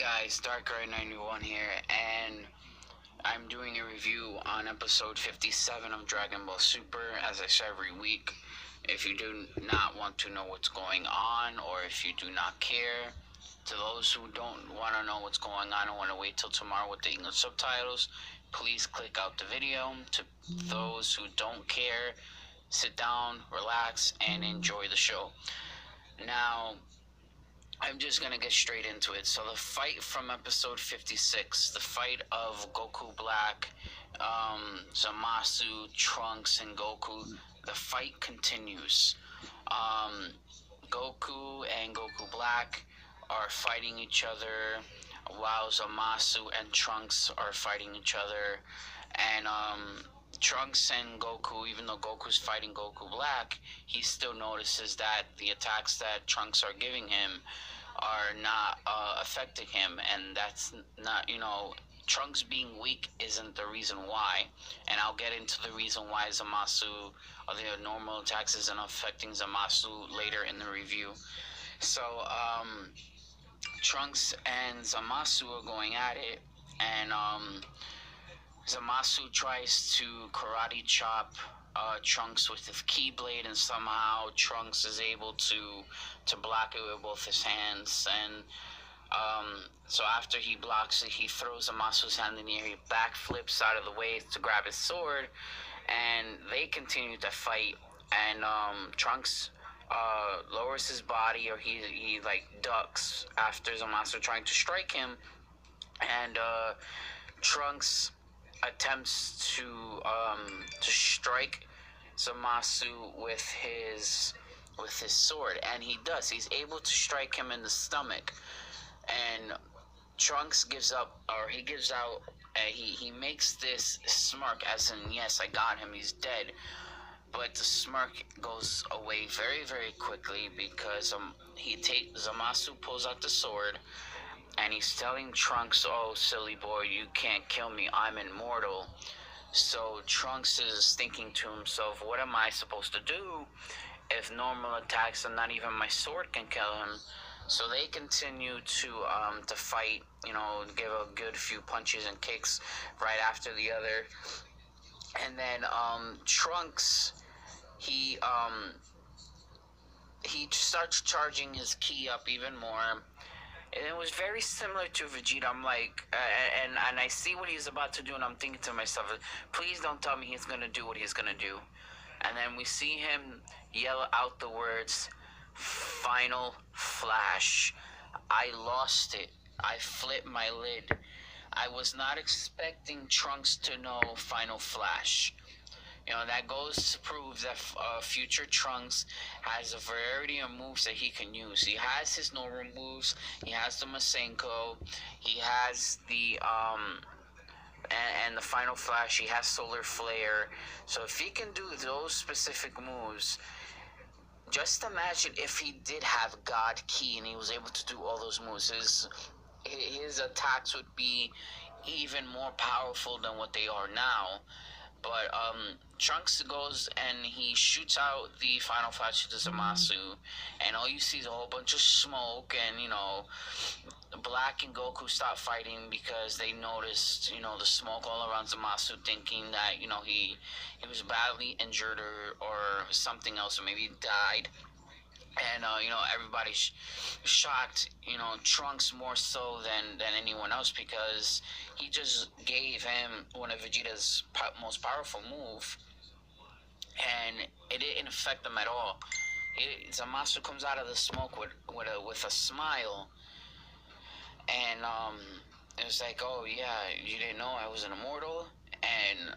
guys, Darkrai91 here, and I'm doing a review on episode 57 of Dragon Ball Super, as I say every week. If you do not want to know what's going on, or if you do not care, to those who don't want to know what's going on and want to wait till tomorrow with the English subtitles, please click out the video. To those who don't care, sit down, relax, and enjoy the show. Now, I'm just gonna get straight into it. So the fight from episode 56, the fight of Goku Black, Zamasu, Trunks, and Goku, the fight continues. Um, Goku and Goku Black are fighting each other, while Zamasu and Trunks are fighting each other. And Trunks and Goku, even though Goku's fighting Goku Black, he still notices that the attacks that Trunks are giving him are not affecting him, and that's not, Trunks being weak isn't the reason why, and I'll get into the reason why Zamasu, or the normal attacks, isn't affecting Zamasu later in the review. So, Trunks and Zamasu are going at it, and Zamasu tries to karate chop Trunks with his Keyblade, and somehow Trunks is able to block it with both his hands. And so after he blocks it, he throws Zamasu's hand in the air. He backflips out of the way to grab his sword, and they continue to fight. And Trunks lowers his body, or he like ducks after Zamasu trying to strike him, and Trunks attempts to strike Zamasu with his sword, and he does. He's able to strike him in the stomach, and Trunks gives up, or he gives out. He makes this smirk, as in, yes, I got him. He's dead. But the smirk goes away very, very quickly because Zamasu pulls out the sword, and he's telling Trunks, "Oh, silly boy, you can't kill me. I'm immortal." So Trunks is thinking to himself, "What am I supposed to do if normal attacks and not even my sword can kill him?" So they continue to fight. Give a good few punches and kicks right after the other, and then Trunks he starts charging his ki up even more. And it was very similar to Vegeta. I'm like, and I see what he's about to do, and I'm thinking to myself, please don't tell me he's gonna do what he's gonna do. And then we see him yell out the words, "Final Flash." I lost it. I flipped my lid. I was not expecting Trunks to know Final Flash. That goes to prove that future Trunks has a variety of moves that he can use. He has his normal moves. He has the Masenko. He has the and the Final Flash. He has Solar Flare. So if he can do those specific moves, just imagine if he did have God Ki and he was able to do all those moves. His attacks would be even more powerful than what they are now. But Trunks goes and he shoots out the Final Flash to Zamasu, and all you see is a whole bunch of smoke, and Black and Goku stop fighting because they noticed the smoke all around Zamasu, thinking that he was badly injured or something else, or maybe he died. And everybody's shocked, Trunks more so than anyone else, because he just gave him one of Vegeta's most powerful move, and it didn't affect him at all. Zamasu comes out of the smoke with a smile, and it was like, "Oh yeah, you didn't know I was an immortal?" And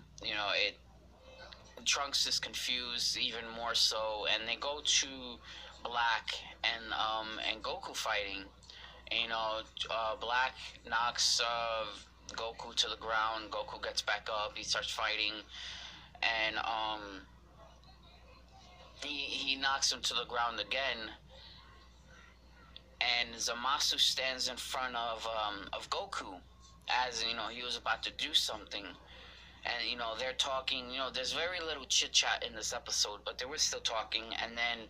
Trunks is confused even more so, and they go to Black and Goku fighting. Black knocks Goku to the ground. Goku gets back up. He starts fighting, and he knocks him to the ground again. And Zamasu stands in front of Goku, as he was about to do something. And they're talking. There's very little chit chat in this episode, but they were still talking. And then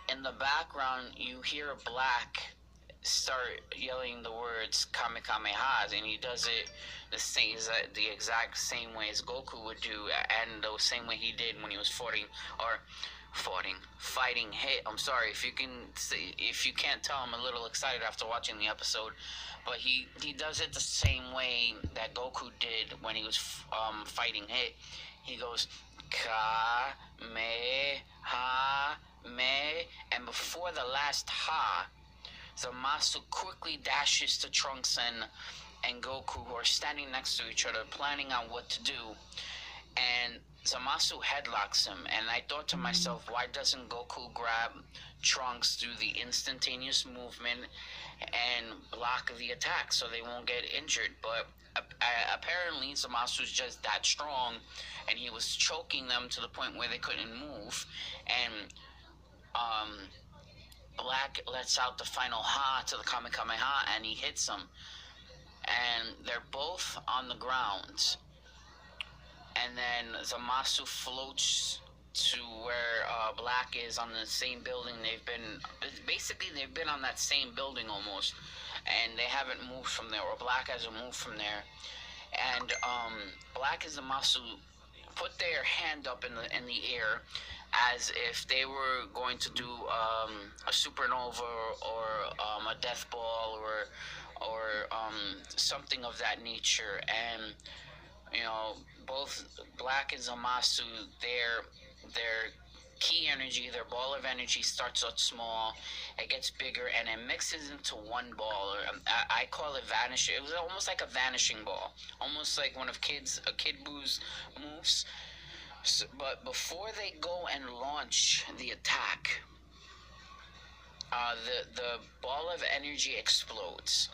in the background, you hear Black start yelling the words Kamehameha, and he does it the exact same way as Goku would do, and the same way he did when he was fighting hit. I'm sorry if you can't tell, I'm a little excited after watching the episode, but he does it the same way that Goku did when he was fighting hit. He goes Kamehameha, and before the last ha, Zamasu quickly dashes to Trunks and Goku, who are standing next to each other, planning on what to do. And Zamasu headlocks him, and I thought to myself, why doesn't Goku grab Trunks through the instantaneous movement and block the attack so they won't get injured? But apparently Zamasu's just that strong, and he was choking them to the point where they couldn't move. And Black lets out the final ha to the Kamehameha, and he hits him. And they're both on the ground. And then Zamasu floats to where Black is on the same building. They've been on that same building almost, and they haven't moved from there, or Black hasn't moved from there. And Black and Zamasu put their hand up in the air as if they were going to do a supernova or a death ball or something of that nature. And both Black and Zamasu, their key energy, their ball of energy starts out small, it gets bigger, and it mixes into one ball. I call it vanish. It was almost like a vanishing ball, almost like one of Kid Boo's moves. So, but before they go and launch the attack, the ball of energy explodes,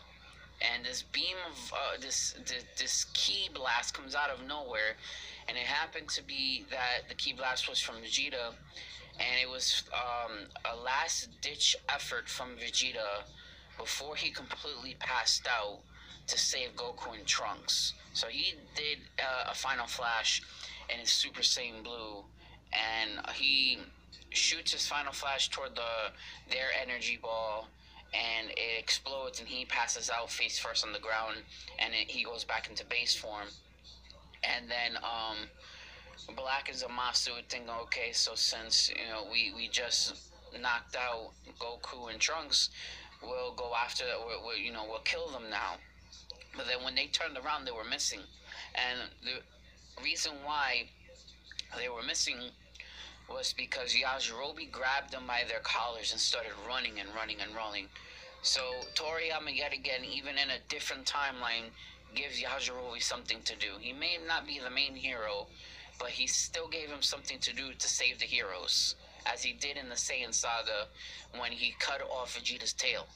and this beam of this ki blast comes out of nowhere, and it happened to be that the ki blast was from Vegeta, and it was a last ditch effort from Vegeta before he completely passed out to save Goku and Trunks. So he did a final flash in his Super Saiyan Blue, and he shoots his final flash toward their energy ball, and it explodes, and he passes out face first on the ground, and he goes back into base form. And then Black and Zamasu would think, okay, so since we just knocked out Goku and Trunks, we'll go after that. We'll kill them now. But then when they turned around, they were missing, and the reason why they were missing was because Yajirobe grabbed them by their collars and started running and running and running. So Toriyama, yet again, even in a different timeline, gives Yajirobe something to do. He may not be the main hero, but he still gave him something to do to save the heroes, as he did in the Saiyan Saga when he cut off Vegeta's tail.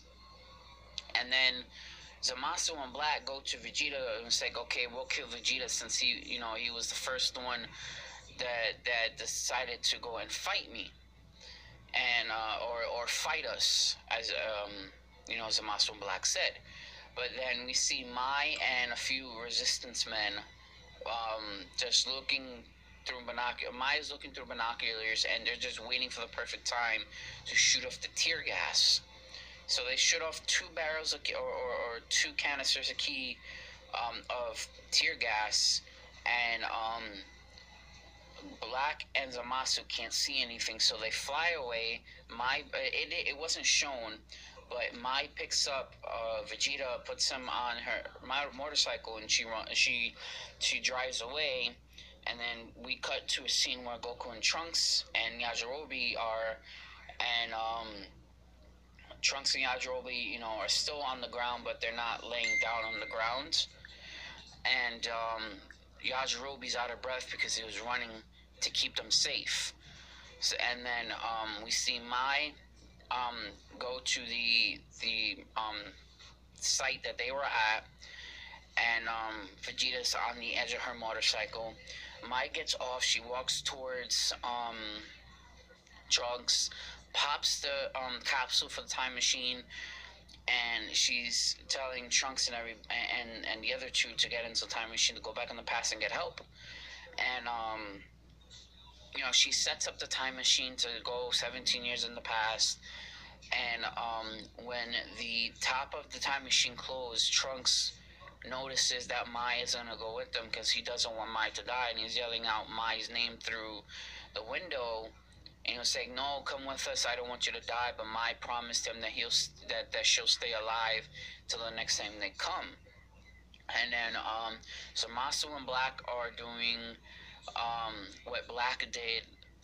And then Zamasu and Black go to Vegeta and say, okay, we'll kill Vegeta since he was the first one that decided to go and fight me, and or fight us, as Zamasu and Black said. But then we see Mai and a few resistance men just looking through binoculars. Mai's looking through binoculars, and they're just waiting for the perfect time to shoot off the tear gas. So they shoot off 2 barrels of, or 2 canisters of ki of tear gas, and Black and Zamasu can't see anything, so they fly away. It wasn't shown, but Mai picks up Vegeta, puts him on her motorcycle, and she drives away. And then we cut to a scene where Goku and Trunks and Yajirobe are, and Trunks and Yajirobe, are still on the ground, but they're not laying down on the ground. And Yajirobe's out of breath because he was running to keep them safe. So, and then we see Mai go to the site that they were at, and Vegeta's on the edge of her motorcycle. Mai gets off. She walks towards Trunks, pops the capsule for the time machine, and she's telling Trunks and the other 2 to get into the time machine to go back in the past and get help. And she sets up the time machine to go 17 years in the past, And when the top of the time machine closed, Trunks notices that Mai is gonna go with them because he doesn't want Mai to die, and he's yelling out Mai's name through the window. And he was saying, "No, come with us. I don't want you to die." But Mai promised him that that she'll stay alive till the next time they come. And then so Masu and Black are doing what Black did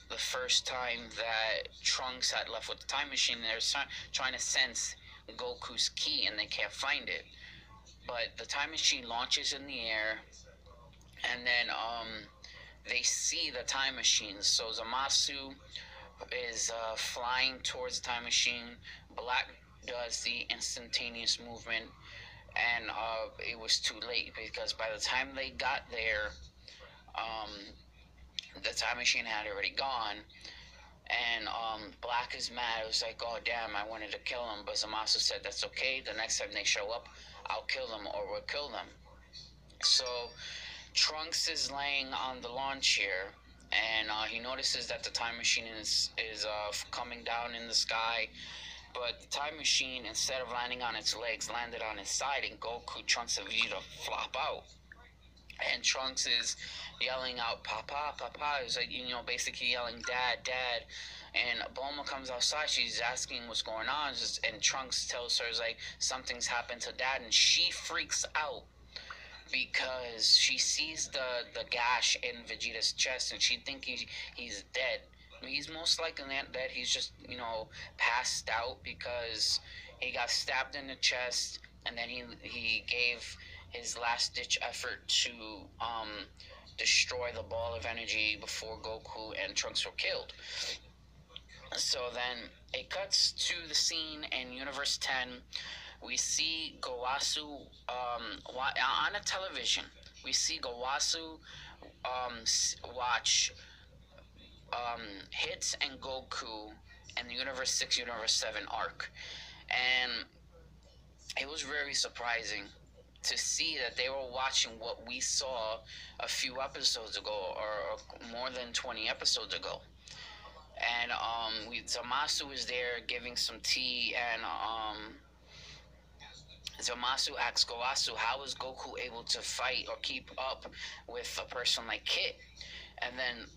the first time that Trunks had left with the time machine. They're trying to sense Goku's ki, and they can't find it. But the time machine launches in the air, and then they see the time machine. So Zamasu is flying towards the time machine. Black does the instantaneous movement, and it was too late because by the time they got there, um, the time machine had already gone. And Black is mad. It was like, oh damn, I wanted to kill him, but Zamasu said that's okay. The next time they show up, I'll kill them or we'll kill them. So Trunks is laying on the lawn chair, and he notices that the time machine is coming down in the sky. But the time machine, instead of landing on its legs, landed on its side, and Goku, Trunks, and Vegeta flop out. And Trunks is yelling out, "Papa, Papa!" It's like, basically yelling, "Dad, Dad!" And Bulma comes outside. She's asking what's going on, and Trunks tells her, like, something's happened to Dad, and she freaks out because she sees the gash in Vegeta's chest, and she thinks he's dead. I mean, he's most likely not dead. He's just passed out because he got stabbed in the chest, and then he gave his last ditch effort to destroy the ball of energy before Goku and Trunks were killed. So then it cuts to the scene in Universe 10. We see Gowasu on a television. We see Gowasu watch Hits and Goku and the Universe 6, Universe 7 arc. And it was very surprising to see that they were watching what we saw a few episodes ago, or more than 20 episodes ago. And Zamasu was there giving some tea, and Zamasu asks Gowasu, how is Goku able to fight or keep up with a person like Kit? And then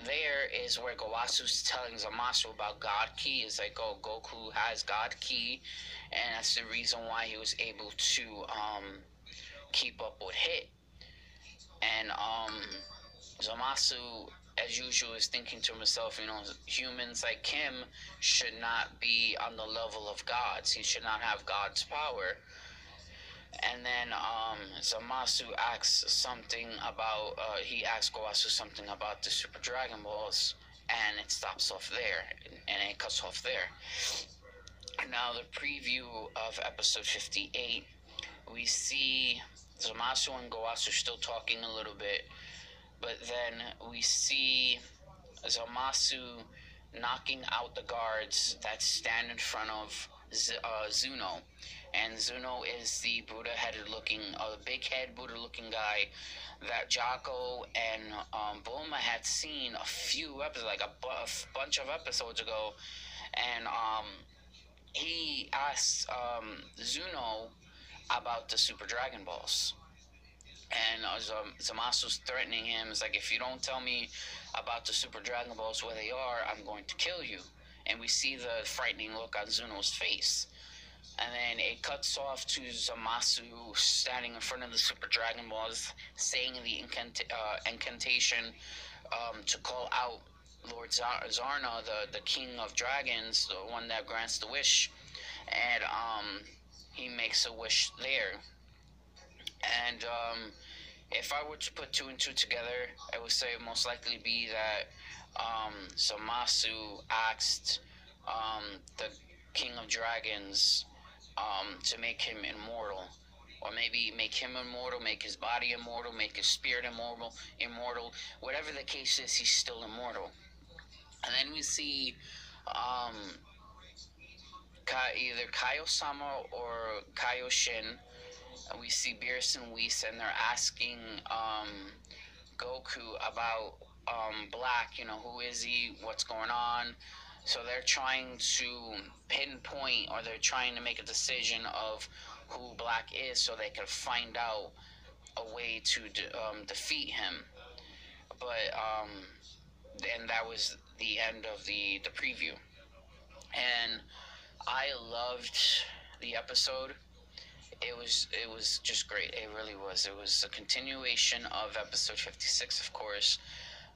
there is where Gowasu's telling Zamasu about God Ki. It's like, oh, Goku has God Ki, and that's the reason why he was able to keep up with Hit. And Zamasu, as usual, is thinking to himself, humans like him should not be on the level of gods. He should not have God's power. And then Zamasu asks something about, he asks Gowasu something about the Super Dragon Balls, and it stops off there, and it cuts off there. Now, the preview of episode 58, we see Zamasu and Gowasu still talking a little bit, but then we see Zamasu knocking out the guards that stand in front of Zuno. And Zuno is the Buddha-headed looking, big-head Buddha-looking guy that Jocko and Bulma had seen a few episodes, like a bunch of episodes ago. And he asked Zuno about the Super Dragon Balls. And Zamasu's threatening him. It's like, if you don't tell me about the Super Dragon Balls where they are, I'm going to kill you. And we see the frightening look on Zuno's face. And then it cuts off to Zamasu standing in front of the Super Dragon Balls, saying the incantation to call out Lord Zarna, the king of dragons, the one that grants the wish. And he makes a wish there. And if I were to put two and two together, I would say it most likely be that Zamasu asked the King of Dragons to make him immortal. Or maybe make him immortal, make his body immortal, make his spirit immortal. Whatever the case is, he's still immortal. And then we see either Kaiosama or Kaioshin. We see Beerus and Whis, and they're asking Goku about Black. Who is he? What's going on? So they're trying to pinpoint, or they're trying to make a decision of who Black is, so they can find out a way to defeat him. But and that was the end of the preview. And I loved the episode. It was just great. It really was. It was a continuation of episode 56, of course,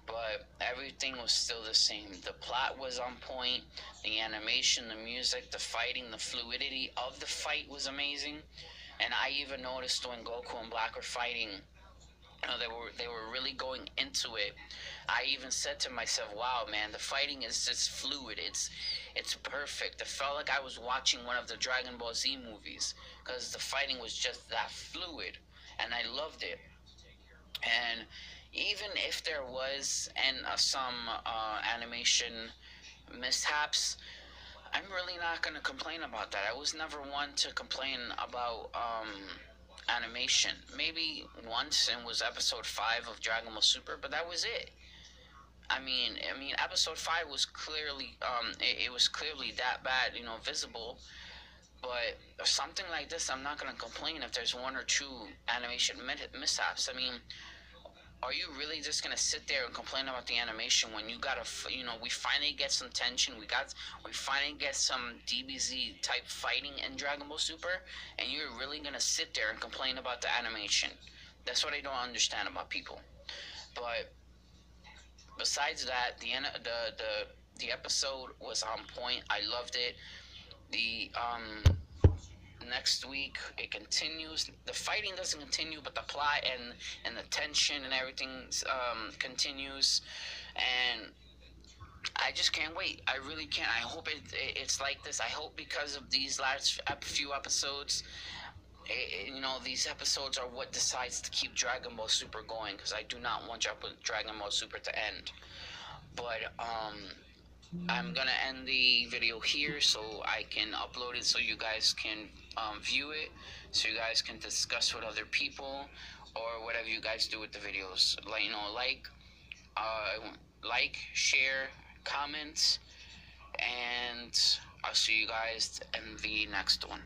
but everything was still the same. The plot was on point. The animation, the music, the fighting, the fluidity of the fight was amazing. And I even noticed when Goku and Black were fighting, they were really going into it. I even said to myself, "Wow, man, the fighting is just fluid. It's perfect." It felt like I was watching one of the Dragon Ball Z movies because the fighting was just that fluid, and I loved it. And even if there was some animation mishaps, I'm really not gonna complain about that. I was never one to complain about animation. Maybe once, and was episode 5 of Dragon Ball Super, but that was it. I mean, episode 5 was clearly it was clearly that bad, visible. But something like this, I'm not gonna complain if there's one or two animation mishaps. I mean, are you really just gonna sit there and complain about the animation when you gotta, we finally get some tension, we finally get some DBZ type fighting in Dragon Ball Super, and you're really gonna sit there and complain about the animation? That's what I don't understand about people. But besides that, the episode was on point. I loved it. The next week it continues. The fighting doesn't continue, but the plot and the tension and everything continues. And I just can't wait. I really can't. I hope it's like this. I hope because of these last few episodes, these episodes are what decides to keep Dragon Ball Super going, because I do not want Dragon Ball Super to end. But I'm gonna end the video here so I can upload it so you guys can view it, so you guys can discuss with other people, or whatever you guys do with the videos. Uh, like, share, comment, and I'll see you guys in the next one.